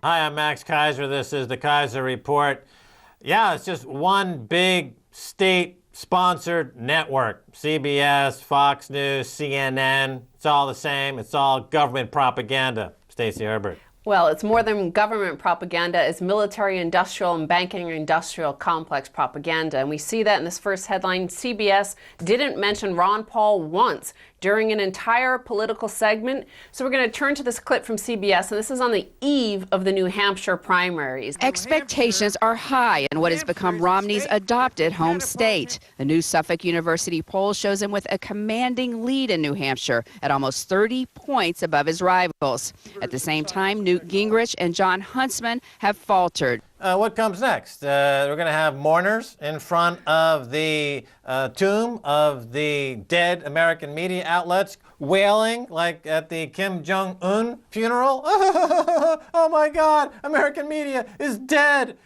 Hi, I'm Max Keiser. This is the Keiser Report. Yeah, it's just one big state-sponsored network. CBS, Fox News, CNN. It's all the same. It's all government propaganda. Stacy Herbert. Well, it's more than government propaganda. It's military, industrial, and banking industrial complex propaganda. And we see that in this first headline. CBS didn't mention Ron Paul once during an entire political segment. So we're going to turn to this clip from CBS, and this is on the eve of the New Hampshire primaries. Expectations are high in what has become Romney's adopted home state. The new Suffolk University poll shows him with a commanding lead in New Hampshire at almost 30 points above his rivals. At the same time, Newt Gingrich and John Huntsman have faltered. What comes next? We're going to have mourners in front of the tomb of the dead American media outlets wailing like at the Kim Jong-un funeral. Oh my God, American media is dead.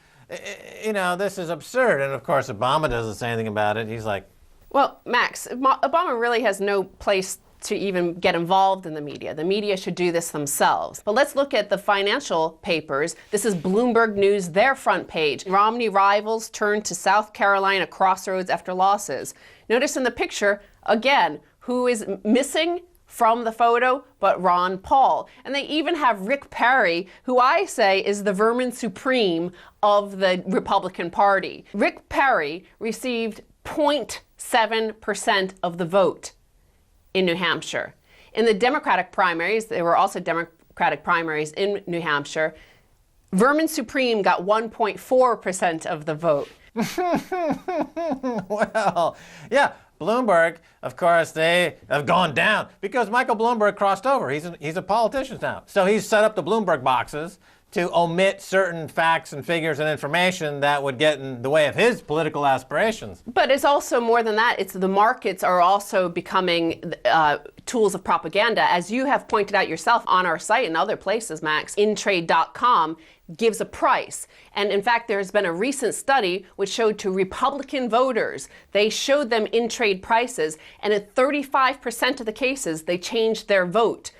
You know, this is absurd. And of course, Obama doesn't say anything about it. He's like, well, Max, Obama really has no place to even get involved in the media. The media should do this themselves. But let's look at the financial papers. This is Bloomberg News, their front page. Romney rivals turn to South Carolina crossroads after losses. Notice in the picture, again, who is missing from the photo but Ron Paul. And they even have Rick Perry, who I say is the vermin supreme of the Republican Party. Rick Perry received 0.7% of the vote in New Hampshire. In the Democratic primaries, there were also Democratic primaries in New Hampshire, Vermin Supreme got 1.4% of the vote. Well, yeah, Bloomberg, of course, they have gone down because Michael Bloomberg crossed over. He's a politician now. So he's set up the Bloomberg boxes to omit certain facts and figures and information that would get in the way of his political aspirations. But it's also more than that. It's the markets are also becoming tools of propaganda. As you have pointed out yourself on our site and other places, Max, intrade.com gives a price. And in fact, there's been a recent study which showed to Republican voters, they showed them in-trade prices, and in 35% of the cases, they changed their vote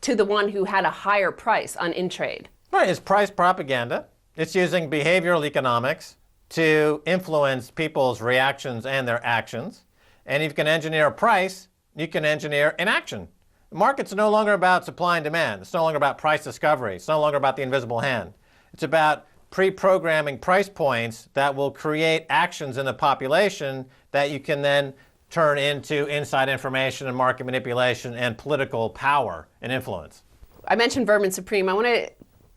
to the one who had a higher price on in-trade. Right, it's price propaganda. It's using behavioral economics to influence people's reactions and their actions. And if you can engineer a price, you can engineer an action. The market's no longer about supply and demand. It's no longer about price discovery. It's no longer about the invisible hand. It's about pre-programming price points that will create actions in the population that you can then turn into inside information and market manipulation and political power and influence. I mentioned Vermin Supreme. I want to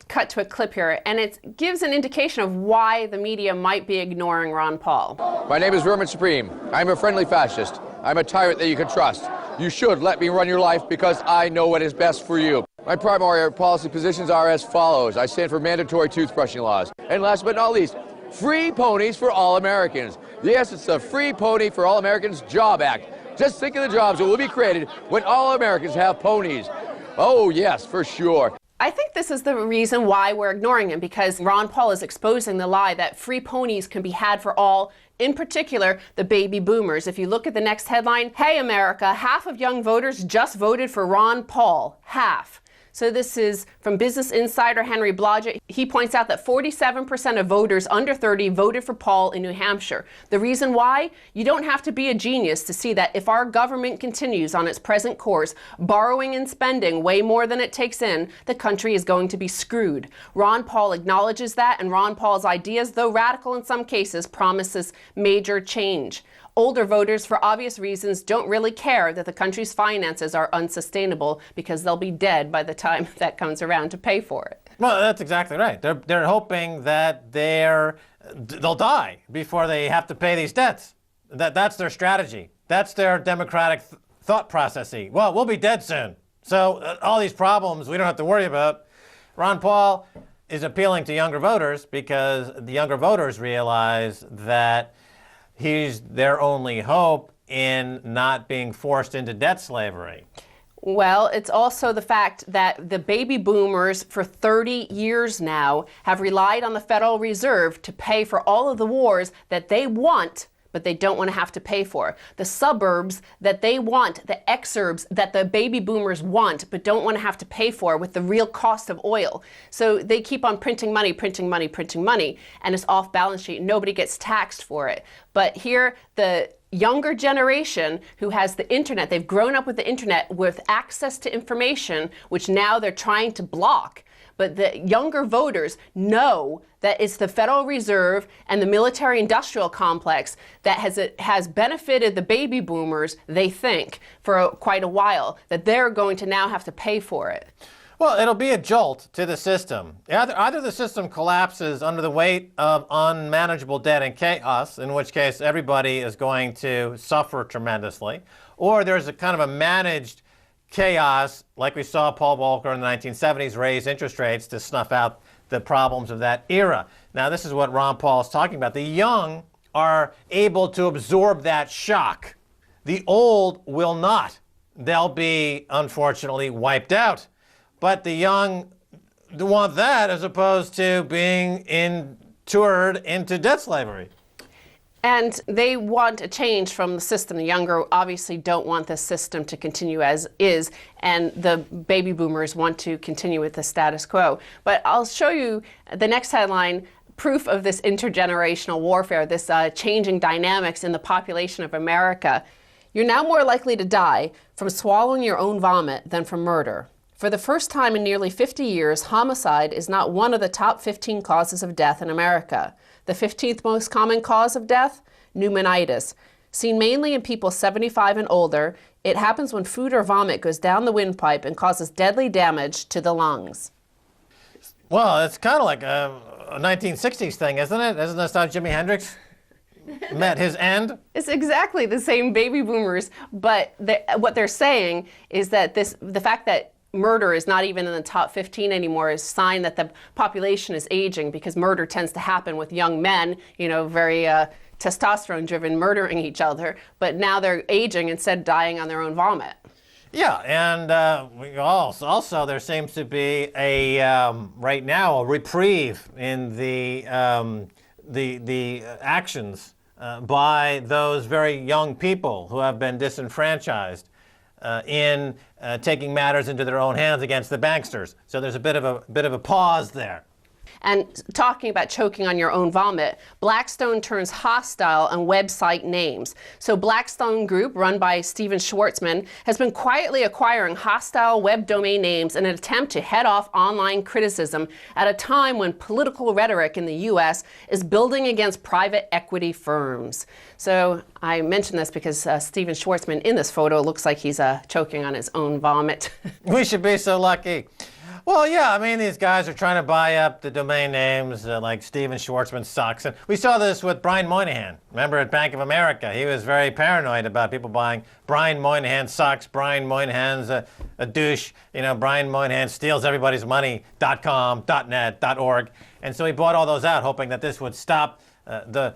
cut to a clip here, and it gives an indication of why the media might be ignoring Ron Paul. My name is Vermin Supreme. I'm a friendly fascist. I'm a tyrant that you can trust. You should let me run your life because I know what is best for you. My primary policy positions are as follows. I stand for mandatory toothbrushing laws. And last but not least, free ponies for all Americans. Yes, it's the Free Pony for All Americans Job Act. Just think of the jobs that will be created when all Americans have ponies. Oh, yes, for sure. I think this is the reason why we're ignoring him, because Ron Paul is exposing the lie that free ponies can be had for all, in particular, the baby boomers. If you look at the next headline, hey America, half of young voters just voted for Ron Paul. Half. So this is from Business Insider, Henry Blodgett. He points out that 47% of voters under 30 voted for Paul in New Hampshire. The reason why? You don't have to be a genius to see that if our government continues on its present course, borrowing and spending way more than it takes in, the country is going to be screwed. Ron Paul acknowledges that, and Ron Paul's ideas, though radical in some cases, promises major change. Older voters, for obvious reasons, don't really care that the country's finances are unsustainable because they'll be dead by the time that comes around to pay for it. Well, that's exactly right. They're hoping that they'll die before they have to pay these debts. That's their strategy. That's their democratic thought processing. Well, we'll be dead soon. So all these problems we don't have to worry about. Ron Paul is appealing to younger voters because the younger voters realize that he's their only hope in not being forced into debt slavery. Well, it's also the fact that the baby boomers for 30 years now have relied on the Federal Reserve to pay for all of the wars that they want but they don't want to have to pay for. The suburbs that they want, the exurbs that the baby boomers want, but don't want to have to pay for with the real cost of oil. So they keep on printing money, printing money, printing money, and it's off balance sheet. Nobody gets taxed for it. But here, the younger generation who has the internet, they've grown up with the internet with access to information, which now they're trying to block. But the younger voters know that it's the Federal Reserve and the military-industrial complex that has benefited the baby boomers, they think, for quite a while, that they're going to now have to pay for it. Well, it'll be a jolt to the system. Either the system collapses under the weight of unmanageable debt and chaos, in which case everybody is going to suffer tremendously, or there's a kind of a managed chaos, like we saw Paul Volcker in the 1970s raise interest rates to snuff out the problems of that era. Now, this is what Ron Paul is talking about. The young are able to absorb that shock. The old will not. They'll be, unfortunately, wiped out. But the young want that as opposed to being toured into debt slavery. And they want a change from the system. The younger obviously don't want the system to continue as is, and the baby boomers want to continue with the status quo. But I'll show you the next headline, proof of this intergenerational warfare, this changing dynamics in the population of America. You're now more likely to die from swallowing your own vomit than from murder. For the first time in nearly 50 years, homicide is not one of the top 15 causes of death in America. The 15th most common cause of death? Pneumonitis. Seen mainly in people 75 and older, it happens when food or vomit goes down the windpipe and causes deadly damage to the lungs. Well, it's kind of like a 1960s thing, isn't it? Isn't this how Jimi Hendrix met his end? It's exactly the same baby boomers, but what they're saying is that the fact that murder is not even in the top 15 anymore is a sign that the population is aging, because murder tends to happen with young men, very testosterone-driven, murdering each other. But now they're aging instead of dying on their own vomit. Yeah, and also there seems to be right now a reprieve in the actions by those very young people who have been disenfranchised in taking matters into their own hands against the banksters. So there's a bit of a pause there. And talking about choking on your own vomit, Blackstone turns hostile on website names. So Blackstone Group, run by Steven Schwartzman, has been quietly acquiring hostile web domain names in an attempt to head off online criticism at a time when political rhetoric in the U.S. is building against private equity firms. So I mention this because Steven Schwartzman in this photo looks like he's choking on his own vomit. We should be so lucky. Well, yeah, I mean, these guys are trying to buy up the domain names like Steven Schwartzman sucks. And we saw this with Brian Moynihan. Remember at Bank of America, he was very paranoid about people buying Brian Moynihan sucks, Brian Moynihan's a douche, Brian Moynihan steals everybody's money, .com, .net, .org. And so he bought all those out, hoping that this would stop the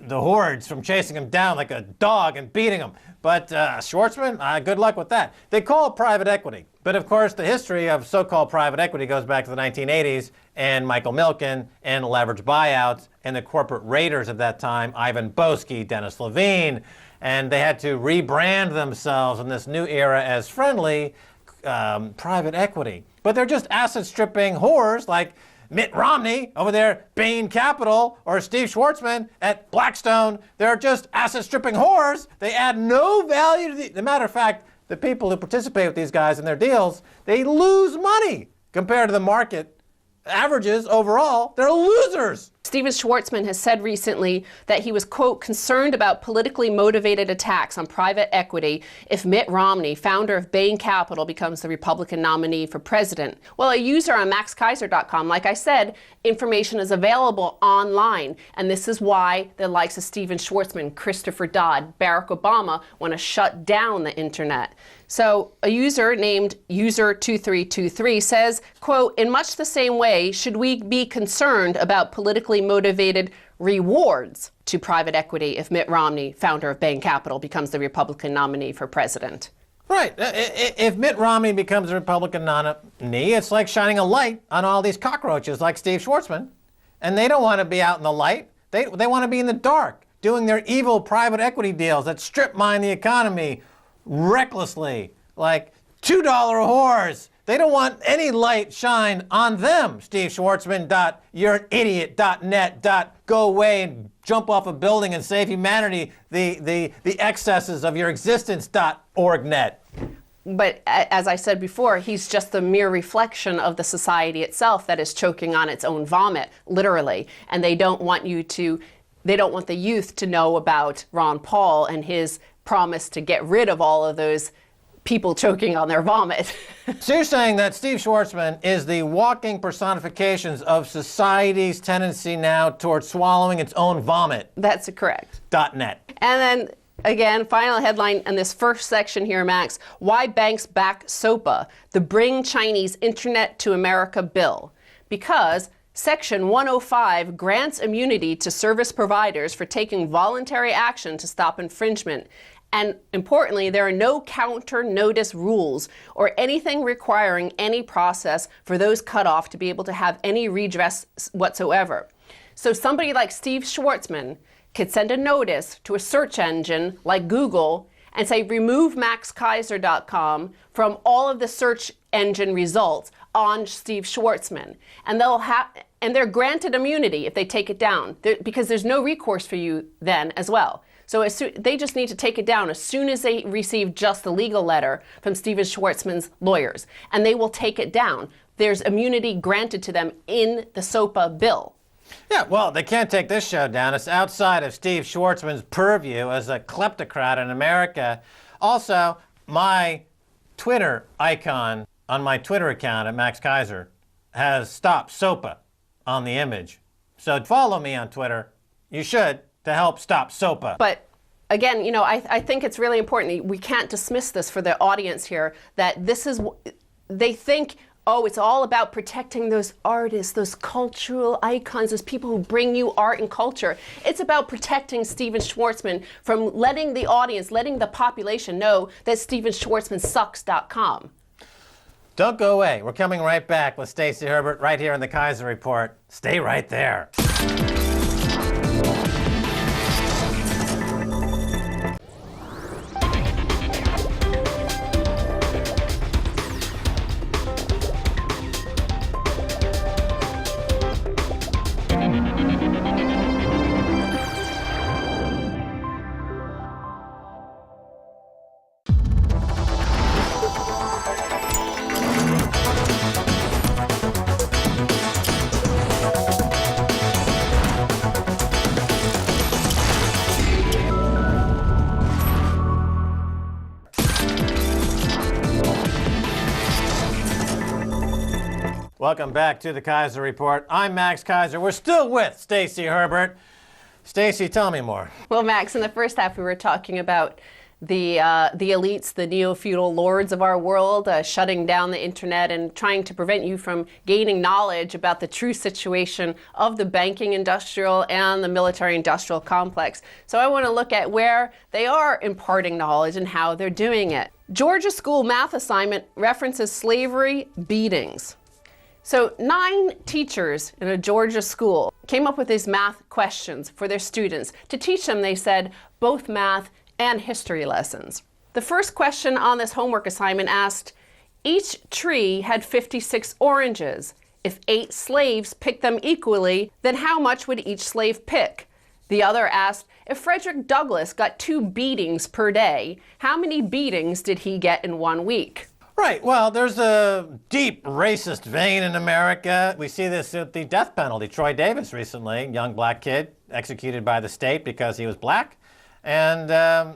hordes from chasing him down like a dog and beating him. But Schwartzman, good luck with that. They call it private equity. But of course, the history of so-called private equity goes back to the 1980s and Michael Milken and leveraged buyouts and the corporate raiders of that time, Ivan Boesky, Dennis Levine. And they had to rebrand themselves in this new era as friendly private equity. But they're just asset-stripping whores like Mitt Romney over there at Bain Capital, or Steve Schwartzman at Blackstone. They're just asset-stripping whores. They add no value to the matter of fact, the people who participate with these guys in their deals, they lose money compared to the market averages overall. They're losers. Steven Schwartzman has said recently that he was, quote, concerned about politically motivated attacks on private equity if Mitt Romney, founder of Bain Capital, becomes the Republican nominee for president. Well, a user on maxkeiser.com, like I said, information is available online. And this is why the likes of Steven Schwartzman, Christopher Dodd, Barack Obama want to shut down the internet. So a user named user2323 says, quote, in much the same way, should we be concerned about politically motivated rewards to private equity if Mitt Romney, founder of Bain Capital, becomes the Republican nominee for president? Right. If Mitt Romney becomes a Republican nominee, it's like shining a light on all these cockroaches like Steve Schwartzman. And they don't want to be out in the light. They want to be in the dark. doing their evil private equity deals that strip mine the economy recklessly, like $2 whores. They don't want any light shine on them. Steve Schwartzman, you'reanidiot.net, go away and jump off a building and save humanity, the excesses of your existence.orgnet. But as I said before, he's just the mere reflection of the society itself that is choking on its own vomit, literally. And they don't want the youth to know about Ron Paul and his promise to get rid of all of those people choking on their vomit. So you're saying that Steve Schwartzman is the walking personifications of society's tendency now towards swallowing its own vomit. That's correct. .net. And then, again, final headline in this first section here, Max, why banks back SOPA, the Bring Chinese Internet to America bill. Because Section 105 grants immunity to service providers for taking voluntary action to stop infringement. And importantly, there are no counter notice rules or anything requiring any process for those cut off to be able to have any redress whatsoever. So somebody like Steve Schwartzman could send a notice to a search engine like Google and say, remove maxkeiser.com from all of the search engine results on Steve Schwartzman. And they're granted immunity if they take it down, because there's no recourse for you then as well. So they just need to take it down as soon as they receive just the legal letter from Steven Schwartzman's lawyers, and they will take it down. There's immunity granted to them in the SOPA bill. Yeah, well, they can't take this show down. It's outside of Steve Schwartzman's purview as a kleptocrat in America. Also, my Twitter icon on my Twitter account at Max Keiser has Stop SOPA on the image. So follow me on Twitter. You should, to help stop SOPA. But again, I think it's really important. We can't dismiss this for the audience here, that they think, oh, it's all about protecting those artists, those cultural icons, those people who bring you art and culture. It's about protecting Steven Schwartzman from letting the population know that StevenSchwartzmanSucks.com. Don't go away. We're coming right back with Stacy Herbert right here in the Keiser Report. Stay right there. Welcome back to the Keiser Report. I'm Max Keiser. We're still with Stacy Herbert. Stacy, tell me more. Well, Max, in the first half we were talking about the elites, the neo-feudal lords of our world, shutting down the internet and trying to prevent you from gaining knowledge about the true situation of the banking industrial and the military-industrial complex. So I want to look at where they are imparting knowledge and how they're doing it. Georgia school math assignment references slavery beatings. So 9 teachers in a Georgia school came up with these math questions for their students to teach them, they said, both math and history lessons. The first question on this homework assignment asked, each tree had 56 oranges. If 8 slaves picked them equally, then how much would each slave pick? The other asked, if Frederick Douglass got 2 beatings per day, how many beatings did he get in 1 week? Right. Well, there's a deep racist vein in America. We see this at the death penalty. Troy Davis recently, young black kid, executed by the state because he was black. And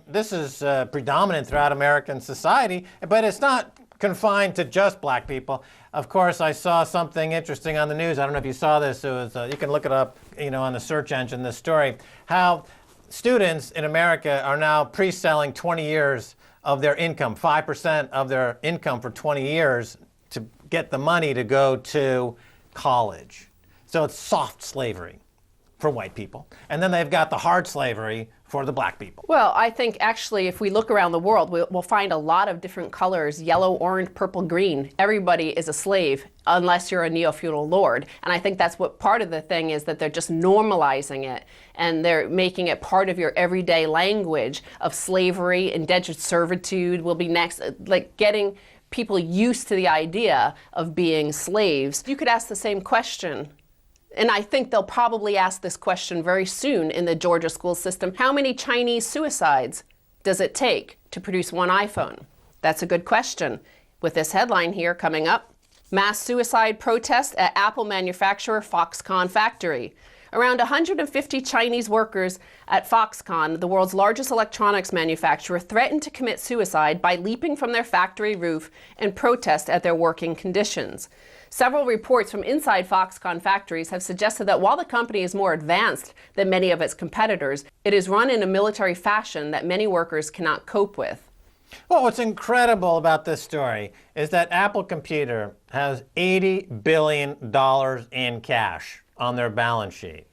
this is predominant throughout American society, but it's not confined to just black people. Of course, I saw something interesting on the news. I don't know if you saw this. It was, you can look it up, on the search engine, this story, how students in America are now pre-selling 20 years of their income, 5% of their income for 20 years to get the money to go to college. So it's soft slavery. for white people. And then they've got the hard slavery for the black people. Well, I think actually if we look around the world, we'll find a lot of different colors: yellow, orange, purple, green. Everybody is a slave unless you're a neo-feudal lord. And I think that's what part of the thing is, that they're just normalizing it and they're making it part of your everyday language of slavery. Indentured servitude will be next, like getting people used to the idea of being slaves. You could ask the same question. And I think they'll probably ask this question very soon in the Georgia school system. How many Chinese suicides does it take to produce one iPhone? That's a good question. With this headline here coming up: mass suicide protest at Apple manufacturer Foxconn factory. Around 150 Chinese workers at Foxconn, the world's largest electronics manufacturer, threatened to commit suicide by leaping from their factory roof in protest at their working conditions. Several reports from inside Foxconn factories have suggested that while the company is more advanced than many of its competitors, it is run in a military fashion that many workers cannot cope with. Well, what's incredible about this story is that Apple Computer has $80 billion in cash on their balance sheet.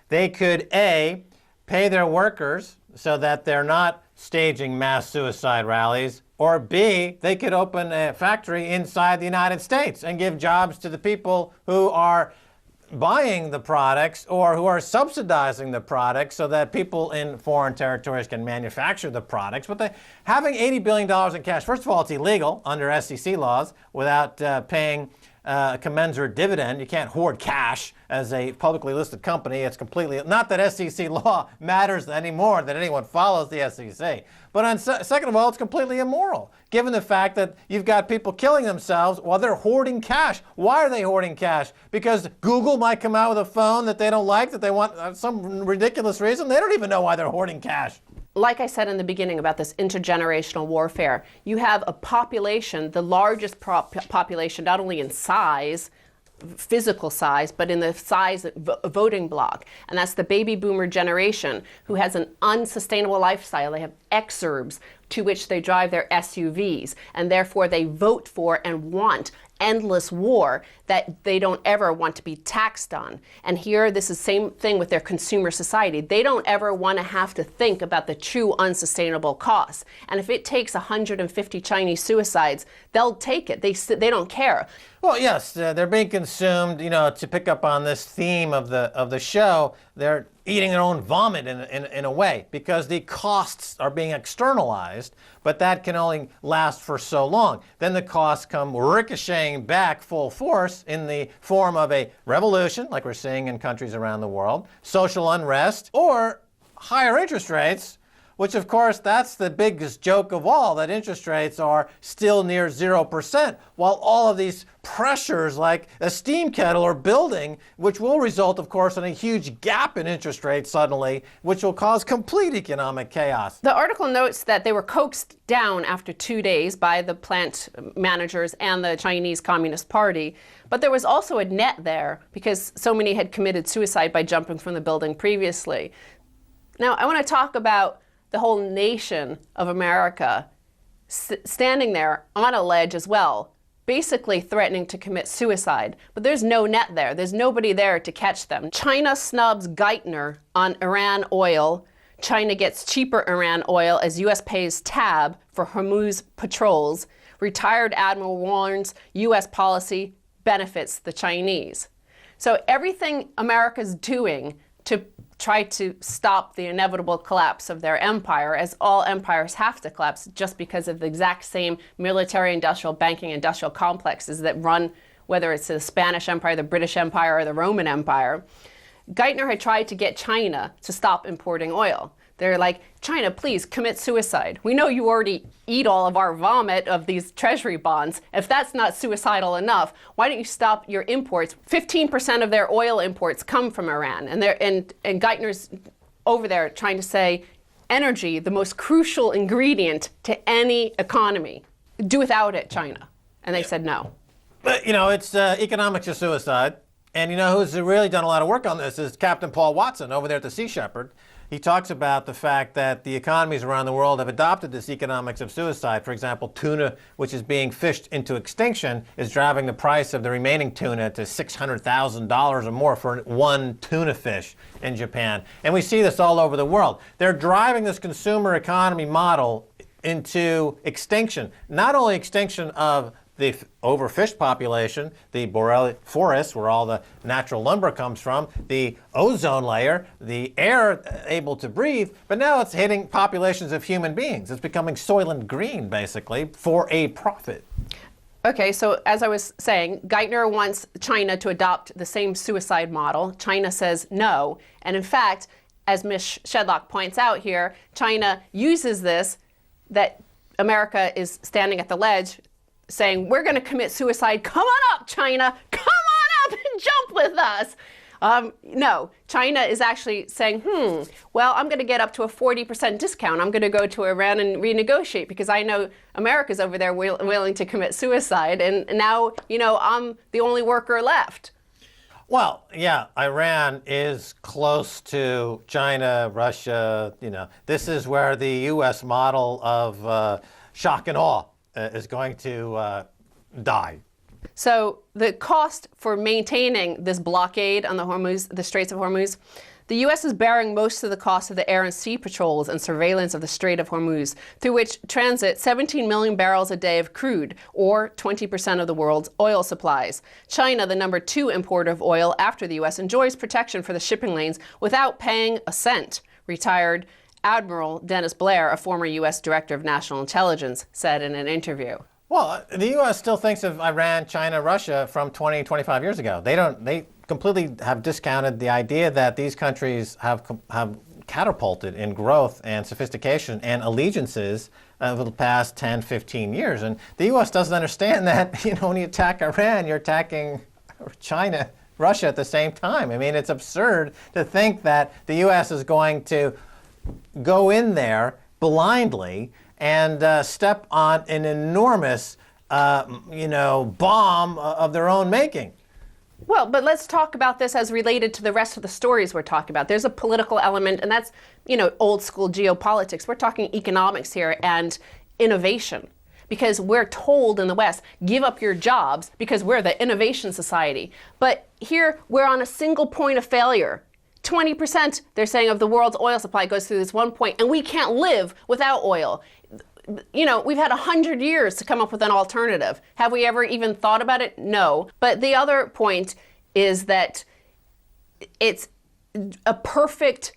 They could A, pay their workers so that they're not staging mass suicide rallies, or B, they could open a factory inside the United States and give jobs to the people who are buying the products or who are subsidizing the products so that people in foreign territories can manufacture the products. But having $80 billion in cash, first of all, it's illegal under SEC laws without paying a commensurate dividend. You can't hoard cash as a publicly listed company. It's completely, not that SEC law matters anymore, that anyone follows the SEC. But second of all, it's completely immoral, given the fact that you've got people killing themselves while they're hoarding cash. Why are they hoarding cash? Because Google might come out with a phone that they don't like, that they want some ridiculous reason. They don't even know why they're hoarding cash. Like I said in the beginning about this intergenerational warfare, you have a population, the largest population, not only in size, physical size, but in the size voting bloc. And that's the baby boomer generation, who has an unsustainable lifestyle. They have exurbs to which they drive their SUVs, and therefore they vote for and want endless war that they don't ever want to be taxed on. And here, this is the same thing with their consumer society. They don't ever want to have to think about the true unsustainable costs. And if it takes 150 Chinese suicides, they'll take it. They don't care. Well, yes, they're being consumed. You know, to pick up on this theme of the show, they're eating their own vomit in a way, because the costs are being externalized, but that can only last for so long. Then the costs come ricocheting back full force in the form of a revolution, like we're seeing in countries around the world, social unrest, or higher interest rates, which of course, that's the biggest joke of all, that interest rates are still near 0%, while all of these pressures like a steam kettle are building, which will result, of course, in a huge gap in interest rates suddenly, which will cause complete economic chaos. The article notes that they were coaxed down after 2 days by the plant managers and the Chinese Communist Party, but there was also a net there because so many had committed suicide by jumping from the building previously. Now, I want to talk about the whole nation of America standing there on a ledge as well, basically threatening to commit suicide. But there's no net there. There's nobody there to catch them. China snubs Geithner on Iran oil. China gets cheaper Iran oil as U.S. pays tab for Hormuz patrols. Retired admiral warns U.S. policy benefits the Chinese. So everything America's doing to try to stop the inevitable collapse of their empire, as all empires have to collapse just because of the exact same military, industrial, banking, industrial complexes that run, whether it's the Spanish Empire, the British Empire, or the Roman Empire. Geithner had tried to get China to stop importing oil. They're like, China, please commit suicide. We know you already eat all of our vomit of these treasury bonds. If that's not suicidal enough, why don't you stop your imports? 15% of their oil imports come from Iran. And Geithner's over there trying to say, energy, the most crucial ingredient to any economy. Do without it, China. And they said no. But, you know, it's economics of suicide. And you know who's really done a lot of work on this is Captain Paul Watson over there at the Sea Shepherd. He talks about the fact that the economies around the world have adopted this economics of suicide. For example, tuna, which is being fished into extinction, is driving the price of the remaining tuna to $600,000 or more for one tuna fish in Japan. And we see this all over the world. They're driving this consumer economy model into extinction. Not only extinction of the overfished population, the boreal forests where all the natural lumber comes from, the ozone layer, the air able to breathe, but now it's hitting populations of human beings. It's becoming Soylent Green, basically, for a profit. Okay, so as I was saying, Geithner wants China to adopt the same suicide model. China says no. And in fact, as Ms. Shedlock points out here, China uses this, that America is standing at the ledge saying, we're going to commit suicide. Come on up, China. Come on up and jump with us. No, China is actually saying, well, I'm going to get up to a 40% discount. I'm going to go to Iran and renegotiate because I know America's over there willing to commit suicide. And now, I'm the only worker left. Well, yeah, Iran is close to China, Russia. This is where the U.S. model of shock and awe is going to die. So the cost for maintaining this blockade on the Straits of Hormuz, the U.S. is bearing most of the cost of the air and sea patrols and surveillance of the Strait of Hormuz, through which transit 17 million barrels a day of crude, or 20% of the world's oil supplies. China, the number 2 importer of oil after the U.S., enjoys protection for the shipping lanes without paying a cent. Retired Admiral Dennis Blair, a former U.S. Director of National Intelligence, said in an interview. Well, the U.S. still thinks of Iran, China, Russia from 20, 25 years ago. They completely have discounted the idea that these countries have catapulted in growth and sophistication and allegiances over the past 10, 15 years. And the U.S. doesn't understand that, when you attack Iran, you're attacking China, Russia at the same time. I mean, it's absurd to think that the U.S. is going to go in there blindly and step on an enormous, bomb of their own making. Well, but let's talk about this as related to the rest of the stories we're talking about. There's a political element, and that's, old school geopolitics. We're talking economics here and innovation. Because we're told in the West, give up your jobs because we're the innovation society. But here, we're on a single point of failure. 20%, they're saying, of the world's oil supply goes through this one point, and we can't live without oil. We've had 100 years to come up with an alternative. Have we ever even thought about it? No. But the other point is that it's a perfect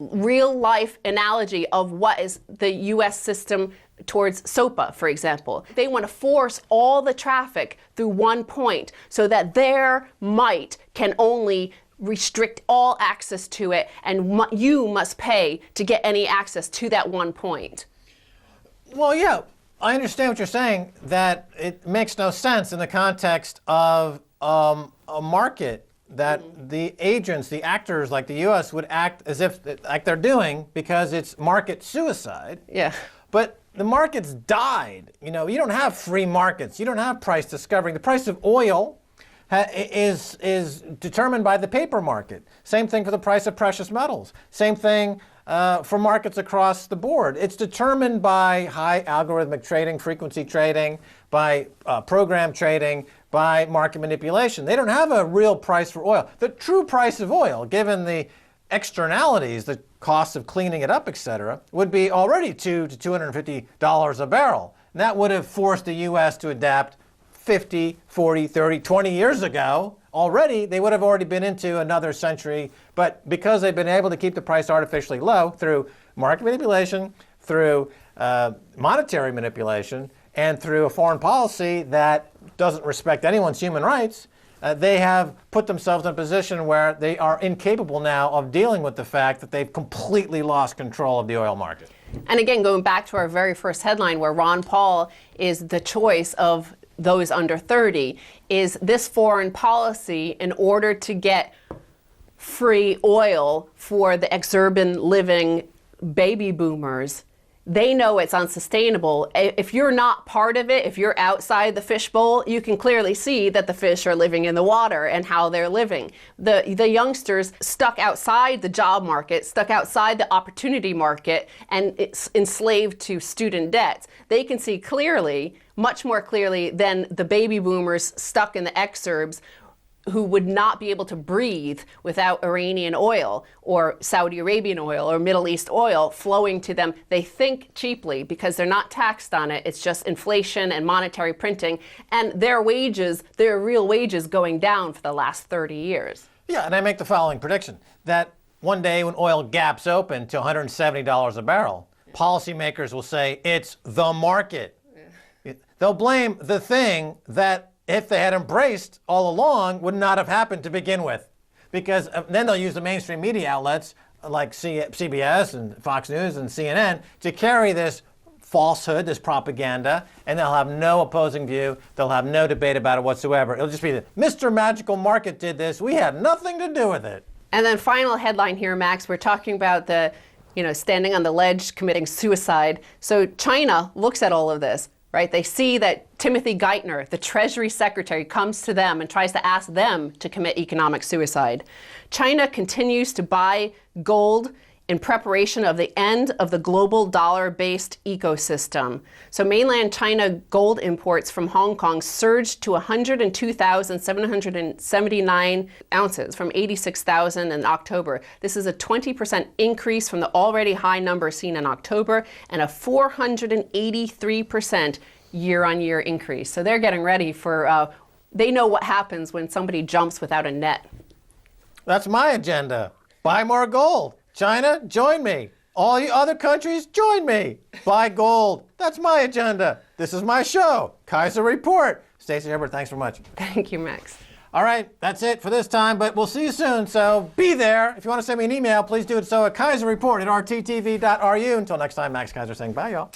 real-life analogy of what is the U.S. system towards SOPA, for example. They want to force all the traffic through one point so that their might can only restrict all access to it, and you must pay to get any access to that one point. Well, yeah, I understand what you're saying, that it makes no sense in the context of a market that the agents, the actors like the U.S. would act as if like they're doing because it's market suicide. Yeah. But the market's died. You don't have free markets. You don't have price discovery. The price of oil is determined by the paper market. Same thing for the price of precious metals. Same thing for markets across the board. It's determined by high algorithmic trading, frequency trading, by program trading, by market manipulation. They don't have a real price for oil. The true price of oil, given the externalities, the cost of cleaning it up, etc., would be already $200 to $250 a barrel. And that would have forced the U.S. to adapt 50, 40, 30, 20 years ago. Already, they would have already been into another century. But because they've been able to keep the price artificially low through market manipulation, through monetary manipulation, and through a foreign policy that doesn't respect anyone's human rights, they have put themselves in a position where they are incapable now of dealing with the fact that they've completely lost control of the oil market. And again, going back to our very first headline where Ron Paul is the choice of those under 30, is this foreign policy in order to get free oil for the exurban living baby boomers They know it's unsustainable. If you're not part of it, if you're outside the fishbowl, you can clearly see that the fish are living in the water and how they're living. The youngsters stuck outside the job market, stuck outside the opportunity market, and it's enslaved to student debts. They can see clearly, much more clearly than the baby boomers stuck in the exurbs, who would not be able to breathe without Iranian oil or Saudi Arabian oil or Middle East oil flowing to them. They think cheaply because they're not taxed on it. It's just inflation and monetary printing, and their wages, their real wages, going down for the last 30 years. Yeah, and I make the following prediction, that one day when oil gaps open to $170 a barrel, policymakers will say it's the market. They'll blame the thing that, if they had embraced all along, would not have happened to begin with. Because then they'll use the mainstream media outlets like CBS and Fox News and CNN to carry this falsehood, this propaganda, and they'll have no opposing view. They'll have no debate about it whatsoever. It'll just be that Mr. Magical Market did this. We had nothing to do with it. And then final headline here, Max, we're talking about the, standing on the ledge, committing suicide. So China looks at all of this. Right? They see that Timothy Geithner, the Treasury Secretary, comes to them and tries to ask them to commit economic suicide. China continues to buy gold in preparation of the end of the global dollar-based ecosystem. So mainland China gold imports from Hong Kong surged to 102,779 ounces from 86,000 in October. This is a 20% increase from the already high number seen in October and a 483% year-on-year increase. So they're getting ready for, they know what happens when somebody jumps without a net. That's my agenda. Buy more gold. China, join me. All you other countries, join me. Buy gold. That's my agenda. This is my show, Keiser Report. Stacy Herbert, thanks very much. Thank you, Max. All right, that's it for this time, but we'll see you soon, so be there. If you want to send me an email, please do it so at keiserreport@rttv.ru. Until next time, Max Keiser saying bye, y'all.